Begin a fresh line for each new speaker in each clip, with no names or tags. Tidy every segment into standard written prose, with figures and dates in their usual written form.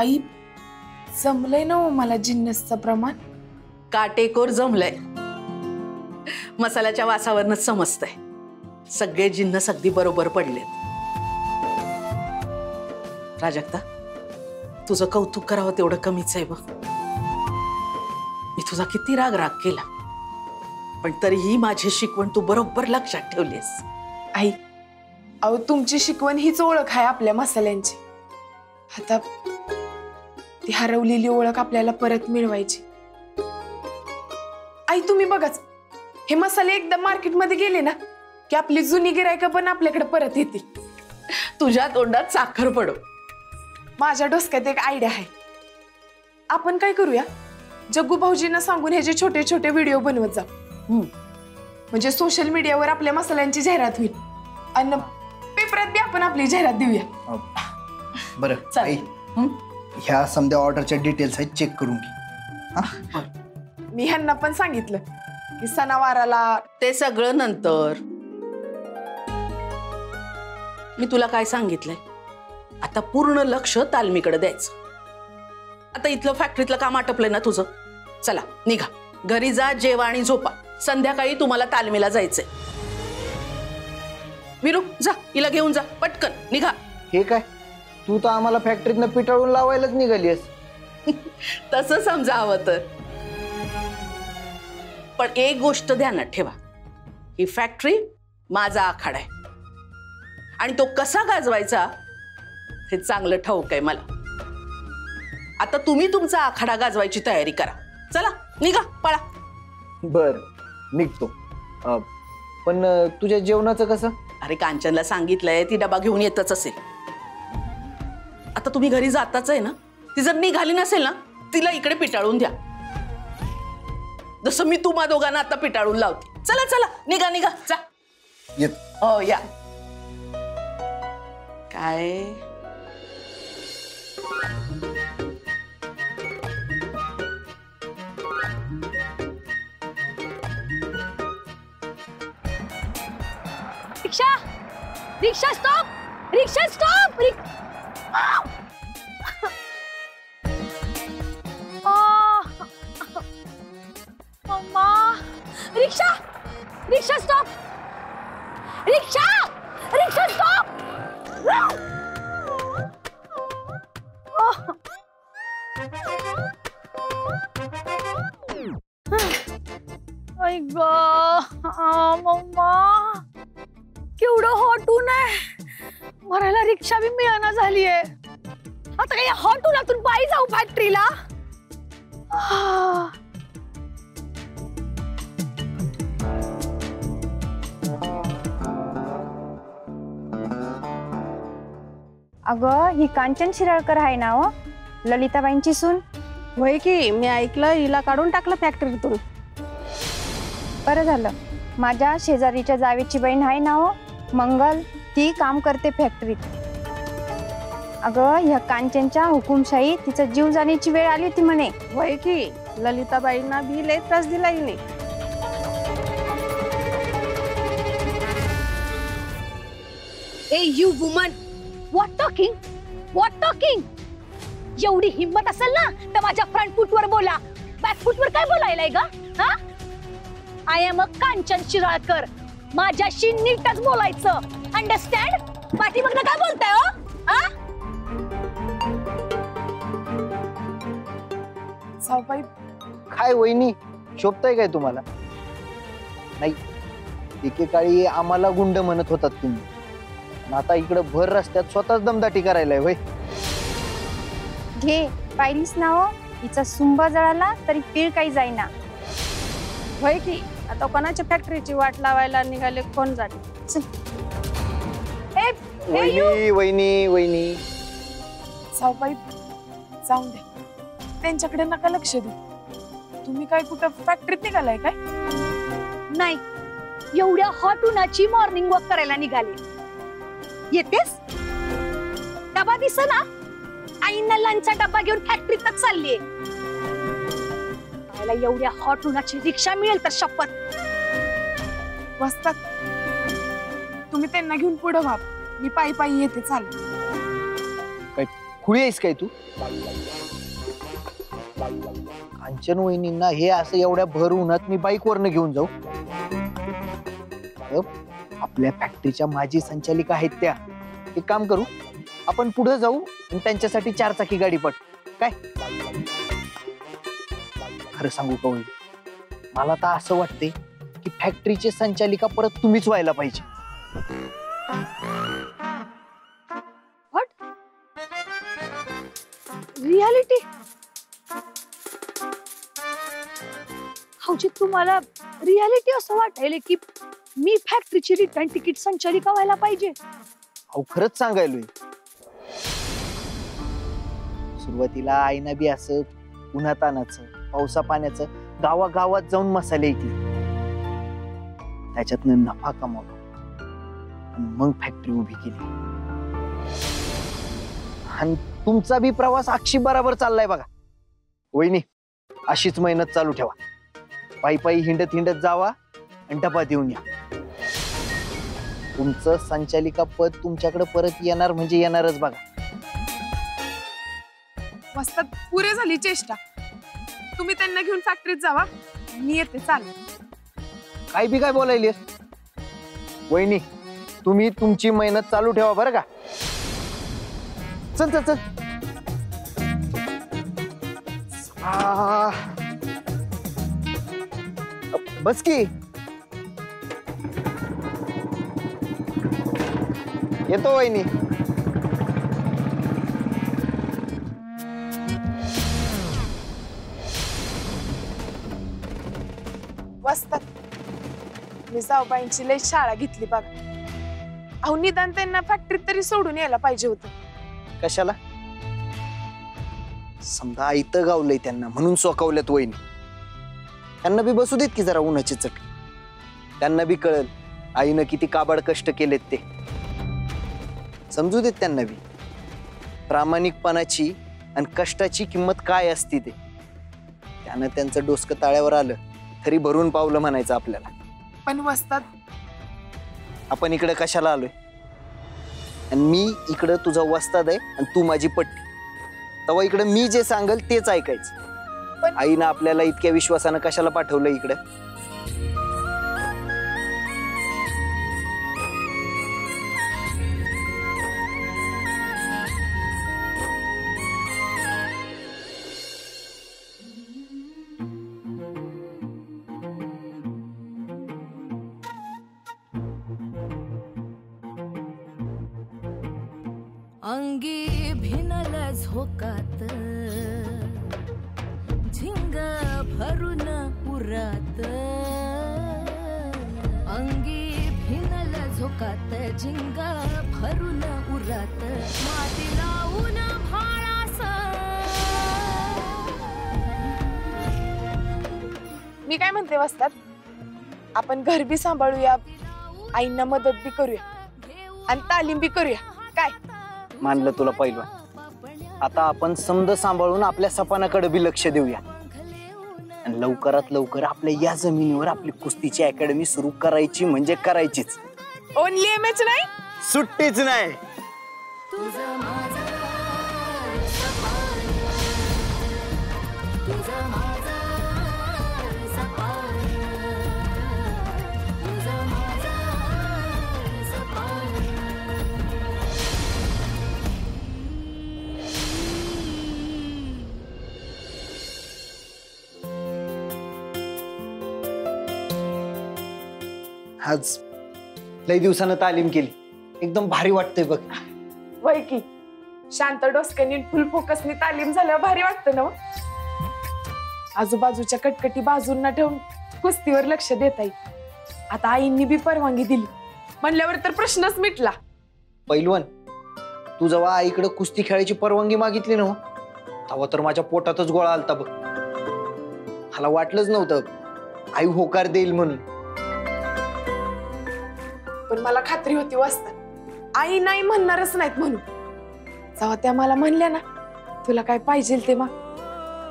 आई जमलंय ना मला जिन्नसचं प्रमाण?
काटेकोर जमलंय. मसाल्याच्या वासावरनच समजतंय सगळे जिन्नस अगदी बरोबर पडलेत. प्राजक्ता, तुझं कौतुक करावं तेवढं कमीच आहे बघ. मी तुझा किती राग केला, पण तरीही माझी शिकवण तू बरोबर लक्षात ठेवलीस.
आई अहो तुमची शिकवण हीच ओळख आहे आपल्या मसाल्यांची. आता ती हरवलेली ओळख आपल्याला परत मिळवायची. आई तुम्ही बघाच, हे मसाले एकदा मार्केटमध्ये गेले ना की आपली जुनी गिरायकं पण आपल्याकडे परत येतील.
तुझ्या तोंडात साखर पडो.
माझ्या डोसक्यात एक आयडिया आहे. आपण काय करूया, जग्गू भाऊजींना सांगून ह्याचे छोटे छोटे व्हिडिओ बनवत जाऊ. म्हणजे सोशल मीडियावर आपल्या मसाल्यांची जाहिरात होईल आणि पेपरात बी आपण आपली जाहिरात देऊया.
बरं आई, ह्या समजा ऑर्डरच्या डिटेल्स आहेत, चेक करून घे.
मी ह्यांना पण सांगितलं की सणावाराला
ते सगळं नंतर. मी तुला काय सांगितलंय, आता पूर्ण लक्ष तालमीकडे द्यायचं. आता इथलं फॅक्टरीतलं काम आटपलंय ना तुझं, चला निघा घरी जा, जेवा आणि झोपा. संध्याकाळी तुम्हाला तालमीला जायचंय. विरू जा, हिला घेऊन जा पटकन, निघा.
हे काय, तू तर आम्हाला फॅक्टरीतनं पिटाळून लावायलाच निघालीस.
तसं समजा हवं तर. पण एक गोष्ट ध्यानात ठेवा, ही फॅक्टरी माझा आखाडा आहे आणि तो कसा गाजवायचा हे चांगलं ठाऊक आहे मला. आता तुम्ही तुमचा आखाडा गाजवायची तयारी करा. चला निघा, पळा.
बर निघतो. पण तुझ्या जेवणाचं कसं?
अरे कांचनला सांगितलंय, ती डबा घेऊन येतच असेल. आता तुम्ही घरी जाताच आहे ना, ती जर निघाली नसेल ना, तिला इकडे पिटाळून द्या, जसं मी तुम्हा दोघांना आता पिटाळून लावते. चला चला निघा निघा, जा.
येत.
हो या. काय
रिक्षा, रिक्षा स्टॉप, रिक्षा स्टॉप. मम्मा, रिक्षा, रिक्षा स्टॉप, रिक्षा, रिक्षा स्टॉप. आई ग मम्मा, केवढं हॉटून आहे, मरायला रिक्षा बी मिळाना झालीये. आता काही हॉटूनातून पायी जाऊ फॅक्टरीला.
अगं ही कांचन शिराळकर आहे ना हो, ललिताबाईंची सून.
होय की, मी ऐकलं हिला काढून टाकलं फॅक्टरीतून.
बरं झालं, माझ्या शेजारीच्या जावेची बहीण आहे ना हो मंगल, ती काम करते फॅक्टरीत. अगं ह्या कांचनच्या हुकुमशाही तिचा जीव जाण्याची वेळ आली होती म्हणे.
होय की, ललिताबाईंना भी लय त्रास दिला हिने.
ए you woman, what talking, what talking. एवढी हिम्मत असेल ना तर माझ्या फ्रंट फुटवर बोला, बॅक फुटवर काय बोलायलाय का? हा, I am a Kanchan Shiralkar, माझ्याशी नीटच बोलायचं, अंडरस्टँड? पाठीमागनं काय बोलताय हो? हा,
सावबाई
काय वहिनी, शोभताय काय तुम्हाला? नाही, एकेकाळी आम्हाला गुंड म्हणत होतात तुम्ही, आता इकडे भर रस्त्यात स्वतःच दमदाटी करायलाय. होय
घे, पाहिलीस ना हो, हिचा सुंबा जळाला तरी पीळ काही जाईना.
होय की, आता कोणाच्या फॅक्टरीची वाट लावायला निघाले कोण जाणे.
वहिनी वहिनी वहिनी.
सावबाई जाऊन दे, त्यांच्याकडे नका लक्ष देऊ. तुम्ही काय कुठं फॅक्टरीत निघालाय काय?
नाही, एवढ्या हॉट उन्हाची मॉर्निंग वॉक करायला निघाले. येतेस? डबा दिसना, आईंना लंचचा डबा घेऊन फॅक्टरीतच चाललीये. एवढ्या हॉट उन्हाची रिक्षा मिळेल तर शपथ.
वस्तात, तुम्ही त्यांना घेऊन पुढे व्हा, मी पायी पायी येते. चालेल?
खुळी आहेस काय तू? कांचन वहिनींना हे असं एवढ्या भर उन्हात मी बाईकवरनं घेऊन जाऊ? आपल्या फॅक्टरीच्या माजी संचालिका आहेत त्या. एक काम करू, आपण पुढे जाऊ आणि त्यांच्यासाठी 4 चाकी गाडी पट काय? खरं सांगू का वहिनी, मला तर असं वाटतंय की फॅक्टरीचे संचालिका परत तुम्हीच व्हायला पाहिजे.
रियालिटी हौजी तुम्हाला रियालिटी असं वाटायले की मी फॅक्टरीची रिटर्न तिकीट संचालिका व्हायला पाहिजे?
अहो खरंच सांगायलोय. सुरुवातीला आईना बी असं उन्हातानाचं पावसा पाण्याचं गावागावात जाऊन मसाले ऐकले, त्याच्यातनं नफा कमावला आणि मग फॅक्टरी उभी केली. आणि तुमचा बी प्रवास अक्षी बराबर चाललाय बघा. वहिनी अशीच मेहनत चालू ठेवा. पायी पायी हिंडत हिंडत जावा आणि डबा देऊन या. तुमचं संचालिका पद तुमच्याकडे परत येणार म्हणजे येणारच बघा.
मस्त पुरे झाली चेष्टा. तुम्ही त्यांना घेऊन फॅक्टरीत जावा, मी येते. चालेल.
काय बी काय बोलायलीस वहिनी, तुम्ही तुमची मेहनत चालू ठेवा बरं का. चल चल चल. बस की येतो वहिनी.
वाजतात. मी जाऊबाईंची लई शाळा घेतली बघा. अहो निदान त्यांना फॅक्टरीत तरी सोडून यायला पाहिजे होतं.
कशाला? समजा आयतं गावलंय त्यांना म्हणून सोकावल्यात वहिनी. त्यांना बी बसू देत की जरा उन्हाची चट. त्यांना बी कळल आईनं किती काबाड कष्ट केलेत ते. समजू देत त्यांना बी प्रामाणिकपणाची आणि कष्टाची किंमत काय असते ते. त्यानं त्यांचं डोसकं ताळ्यावर आलं तरी भरून पावलं म्हणायचं आपल्याला.
पण वस्तात
आपण इकडे कशाला आलोय? आणि मी इकडं तुझा वस्ताद आहे आणि तू माझी पट्टी. तेव्हा इकडे मी जे सांगल तेच ऐकायचं.
पण
आईनं आपल्याला इतक्या विश्वासानं कशाला पाठवलं इकडं?
अंगी भिनल झोकात झिंग भरून उरात. अंगी भिनल झोकात झिंग भरून उरात. माती लावून भाळास.
मी काय म्हणते वस्तात, आपण घर बी सांभाळूया, आईंना मदत बी करूया आणि तालीम बी करूया. काय
मानलं तुला पहिलं. आता आपण समज सांभाळून आपल्या सपानाकडे बी लक्ष देऊया आणि लवकरात लवकर आपल्या या जमिनीवर आपली कुस्तीची अकॅडमी सुरू करायची म्हणजे करायचीच.
ओनली एमएच नाही,
सुट्टीच नाही. आज लई दिवसानं तालीम केली, एकदम भारी वाटतंय बघ.
वय की शांत डोसक्यानी फुल फोकसनी तालीम झाल्यावर भारी वाटतं ना. आजूबाजूच्या कटकटी बाजूंना ठेवून कुस्तीवर लक्ष देता येईल. आता आईंनी बी परवानगी दिली म्हणल्यावर तर प्रश्नच मिटला.
पैलवान, तू जेव्हा आईकडे कुस्ती खेळायची परवानगी मागितली ना तेव्हा तर माझ्या पोटातच गोळा आलता बघ. मला वाटलंच नव्हतं आई होकार देईल म्हणून.
पण मला खात्री होती वस्तात आई नाही म्हणणारच नाहीत म्हणून. जेव्हा त्या मला म्हणल्या ना तुला काय पाहिजे ते मग,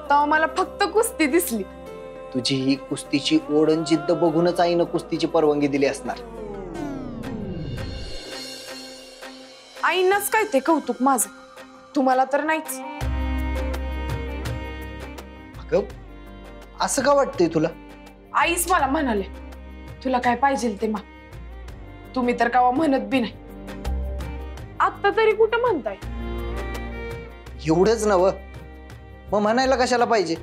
तेव्हा मला फक्त कुस्ती दिसली.
तुझी ही कुस्तीची ओढ आणि जिद्द बघूनच आईनं कुस्तीची परवानगी दिली असणार.
आईनंच काय ते कौतुक माझं. तुम्हाला तर नाहीच.
अगं असं का वाटतंय तुला?
आईच मला म्हणाले तुला काय पाहिजे ते माग. तुम्ही तर कावा म्हणत बी नाही. आता तरी कुठं म्हणताय?
एवढंच नव, मग म्हणायला कशाला पाहिजे?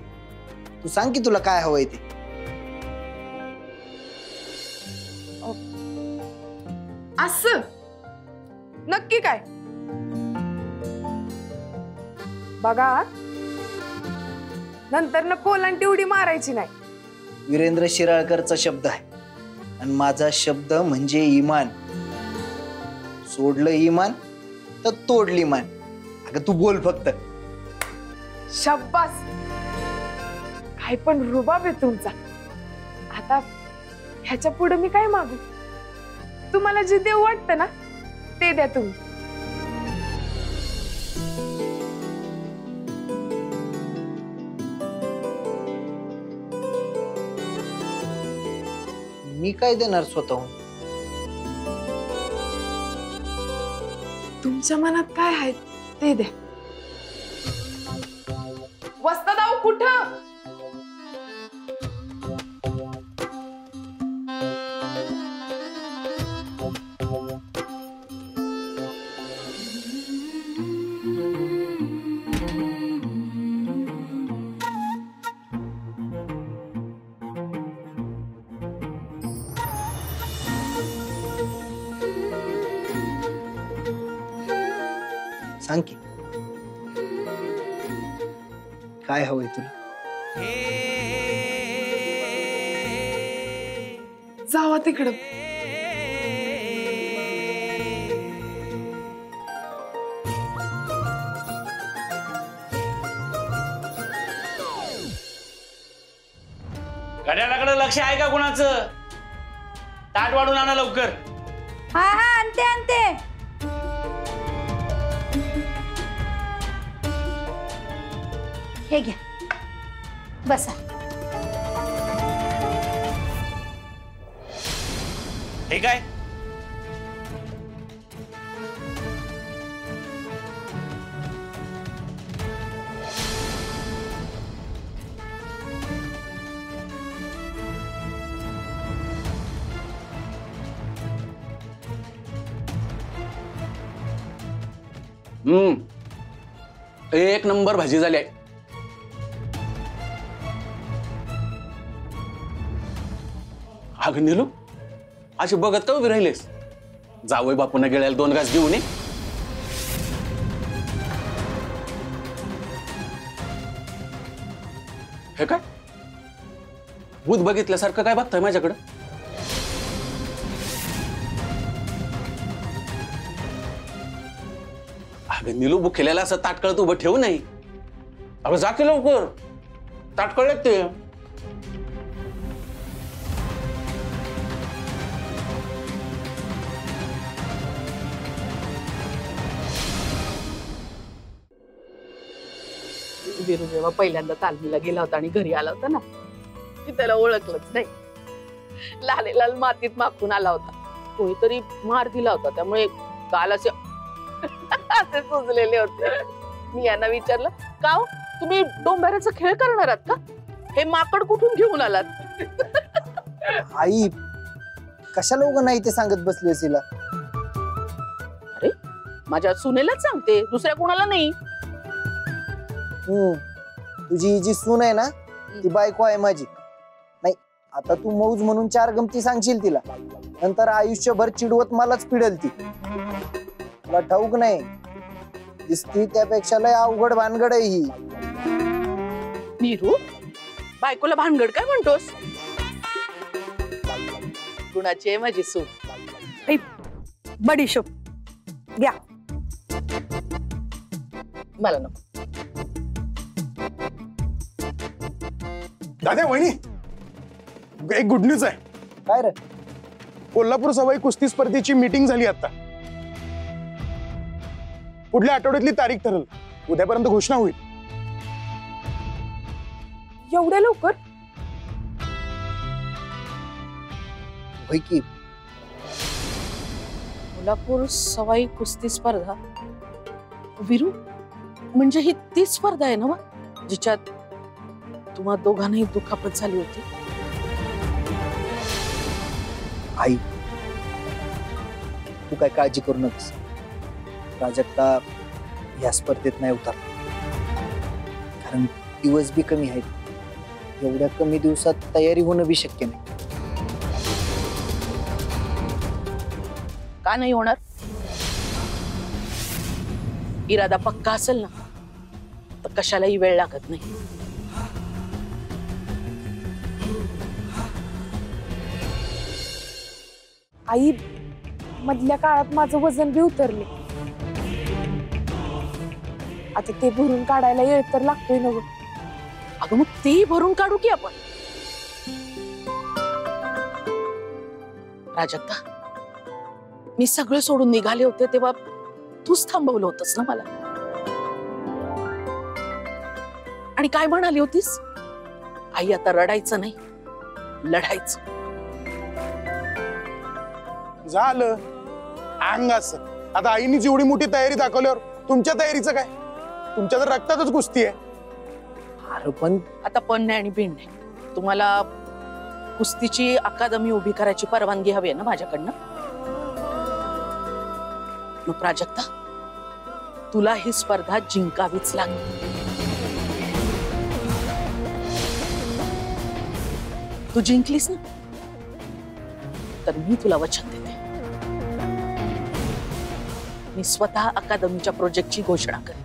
तू सांग की तुला काय हवंय ते.
असं नक्की काय? बघा नंतर न कोलांटी उडी मारायची नाही.
वीरेंद्र शिराळकरचा शब्द आहे आणि माझा शब्द म्हणजे इमान. सोडलं इमान तर तोडली मान. अगं तू बोल फक्त.
शाब्बास, काय पण रुबाब आहे तुमचा. आता ह्याच्या पुढे मी काय मागू? तुम्हाला जे देऊ वाटतं ना ते द्या तुम्ही.
मी काय देणार स्वतःहून?
तुमच्या मनात काय आहे ते द्या. वस्तादाव कुठं?
सांग की काय हवंय तुला?
जावा तिकडं.
घड्याळाकडे लक्ष आहे का कुणाचं? ताट वाढून आणा लवकर.
हा हा आणते आणते. हे घ्या बसा.
हे काय? एक नंबर भाजी झाली आहे. अगं नीलू, अशी बघत का उभी राहिलेस? जावई बापूने गेल्याला 2 घास घेऊन ये. हे काय भूत बघितल्यासारखं काय बघताय माझ्याकडं? अगं नीलू, बुकेल्याला असं ताटकळत उभं ठेवू नाही. अगं जा की लवकर, ताटकळलेत ते.
वीरू जेव्हा पहिल्यांदा तालमीला गेला होता आणि घरी आला होता ना, मी त्याला ओळखलंच नाही. लाल मातीत माखून आला होता. कोणीतरी मार दिला होता, त्यामुळे काल असे असे सुजलेले होते. मी यांना विचारलं, का हो, तुम्ही डोंबऱ्याचा खेळ करणार आहात का? हे माकड कुठून घेऊन आलात?
आई कशाला उगा नाही ते सांगत बसली असेल.
अरे माझ्या सुनेलाच सांगते, दुसऱ्या कोणाला नाही.
तुझी ही जी सून आहे ना ती बायको आहे माझी. नाही आता तू मौज म्हणून 4 गमती सांगशील तिला, नंतर आयुष्यभर चिडवत मलाच पिडेल ती. तुला ठाऊक नाही, दिसती त्यापेक्षा लय अवघड भानगड आहे ही.
नीरू, बायकोला भानगड काय म्हणतोस? कुणाची आहे माझी सून?
बडीशोप घ्या.
मला नको.
दादा वहिनी, एक गुड न्यूज आहे.
काय रे?
कोल्हापूर सवाई कुस्ती स्पर्धेची मीटिंग झाली आता. पुढल्या आठवड्यातली तारीख ठरल. उद्यापर्यंत घोषणा होईल.
एवढ्या लवकर?
होय की.
कोल्हापूर सवाई कुस्ती स्पर्धा. वीरू, म्हणजे ही ती स्पर्धा आहे ना वा, जिच्यात तुम्हा दोघांनाही दुखापत झाली होती?
आई तू काय काळजी करू नकोस, प्राजक्ता या स्पर्धेत नाही उतर, कारण दिवस बी कमी आहेत. एवढ्या कमी दिवसात तयारी होणं बी शक्य नाही.
का नाही होणार? इरादा पक्का असेल ना तर कशालाही वेळ लागत नाही.
आई, मधल्या काळात माझं वजन बी उतरले. आता ते भरून काढायला येळ तर लागतोय ना.
अगं मग ती भरून काढू की आपण. प्राजक्ता, मी सगळं सोडून निघाले होते तेव्हा तूच थांबवलं होतंस ना मला. आणि काय म्हणाली होतीस? आई आता रडायचं नाही, लढायचं.
झालं अंग असं. आता आईनी जेवढी मोठी तयारी दाखवल्यावर तुमच्या तयारीचं काय? तुमच्या तर रक्तातच कुस्ती आहे.
अरे पण
आता पण नाही आणि बिन नाही. तुम्हाला कुस्तीची अकादमी उभी करायची परवानगी हवी आहे ना माझ्याकडनं. मग प्राजक्ता, तुला ही स्पर्धा जिंकावीच लागेल. तू जिंकलीस ना तर मी तुला वचन देते, मी स्वतः अकादमीच्या प्रोजेक्टची घोषणा करेन.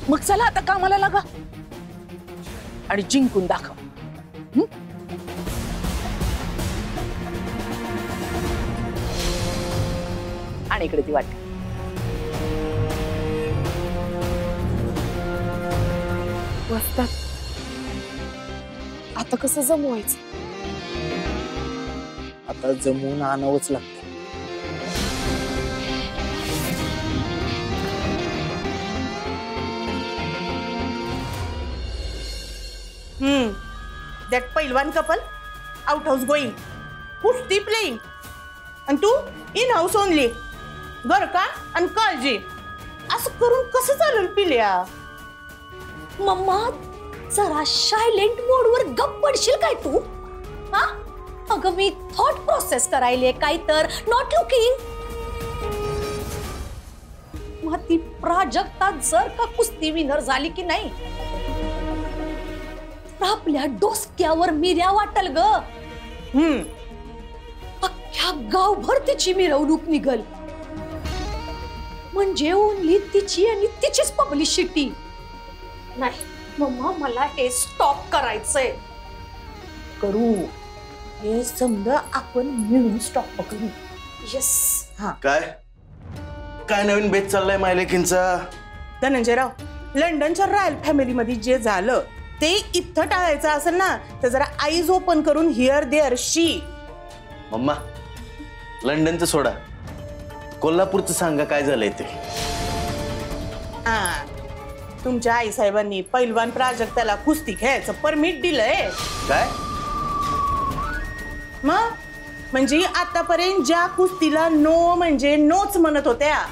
मग चला आता कामाला लागा आणि जिंकून दाखव. आणि इकडे ती वाटते.
वस्तात आता कसं जमवायचं?
आता जमवून आणावंच लागतं.
That पैलवान कपल आउट हाऊस गोईंग, कुस्ती प्लेइंग, आणि तू इन हाऊस ओनली. घर का आणि काळजी. असं करून कसं चालेल पिल्या?
मम्मा जरा सायलेंट मोडवर गप्प पडशील काय तू? हा अगं मी थॉट प्रोसेस करायले काय तर नॉट लुकिंग. मग ती प्राजक्ता जर का कुस्ती विनर झाली की नाही तर आपल्या डोसक्यावर मिऱ्या वाटल ग. अख्ख्या गावभर तिची मिरवणूक निघल. म्हणजे ओनली तिची आणि तिचीच पब्लिसिटी. नाही मम्मा, मला हे स्टॉप करायचंय.
करू हे समजा आपण मिळून स्टॉप करू.
येस.
काय काय नवीन बेत चाललाय मायलेकींचा?
धनंजयराव, लंडनच्या रॉयल फॅमिली मध्ये जे झालं ते इथं टाळायचं असेल ना तर जरा आईज ओपन करून हिअर देअर शी.
मम्मा, लंडनचं सोडा, कोल्हापूरचं सांगा काय झालंय ते.
तुमच्या आई साहेबांनी पैलवान प्राजक्ताला कुस्ती खेळायचं परमिट दिलंय.
काय?
मग म्हणजे आतापर्यंत ज्या कुस्तीला नो म्हणजे नोच म्हणत होत्या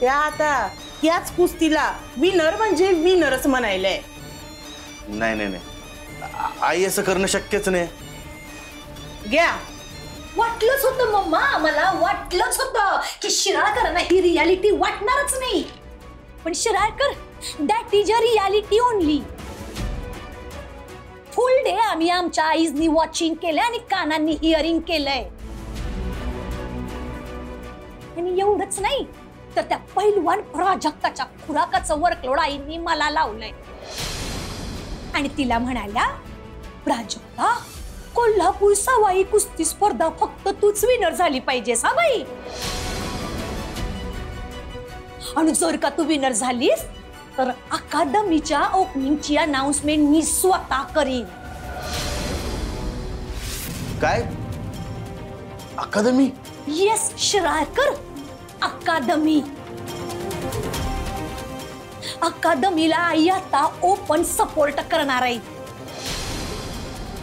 त्या आता त्याच कुस्तीला विनर म्हणजे विनरच म्हणायलंय.
नाही नाही नाही, आई असं करणं शक्यच नाही.
घ्या.
वाटलंच होतं मम्मा, मला वाटलंच होतं की शिराळकरांना ही रियालिटी वाटणारच नाही. पण Shiralkar, that is a reality only. Full day आम्ही आमच्या आईजनी वॉचिंग केलंय आणि कानांनी हिअरिंग केलंय. आणि एवढंच नाही तर त्या पैलवान प्राजक्ताच्या खुराकाचं वर्कलोड आईंनी मला लावलंय. आणि तिला म्हणाल्या, प्राजक्ता कोल्हापूर सवाई कुस्ती स्पर्धा फक्त तूच विनर झाली पाहिजेस हा बाई. आणि जर का तू विनर झालीस तर अकादमीच्या ओपनिंगची अनाउन्समेंट मी स्वतः करीन.
काय? अकादमी?
येस शिराळकर, अकादमी. अकादमीला आई आता ओपन सपोर्ट करणार आहे.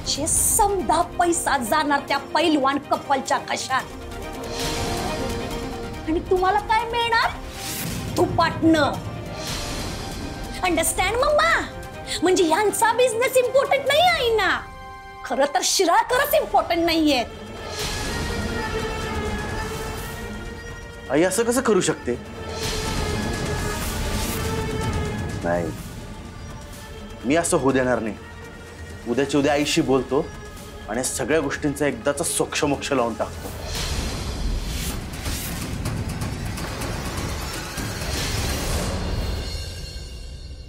म्हणजे समजा पैसा जाणार त्या पैलवान कपलच्या कशात आणि तुम्हाला काय मिळणार तुपाटणं. Understand mamma? म्हणजे ह्यांचा बिझनेस इम्पॉर्टंट नाही आहे ना, खरं तर शिराळकरच इम्पॉर्टंट नाहीये.
आई असं कसं करू शकते? नाही, मी असं होऊ देणार नाही. उद्याच्या उद्या आईशी बोलतो आणि सगळ्या गोष्टींचा एकदाचा सोक्षमोक्ष लावून टाकतो.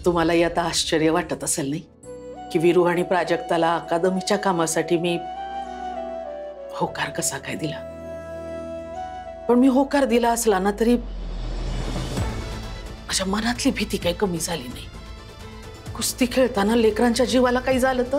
तुम्हालाही आता आश्चर्य वाटत असेल नाही की वीरू आणि प्राजक्ताला अकादमीच्या कामासाठी मी होकार कसा काय दिला. पण मी होकार दिला असला ना तरी माझ्या मनातली भीती काही कमी झाली नाही. कुस्ती खेळताना लेकरांच्या जीवाला काही झालं तर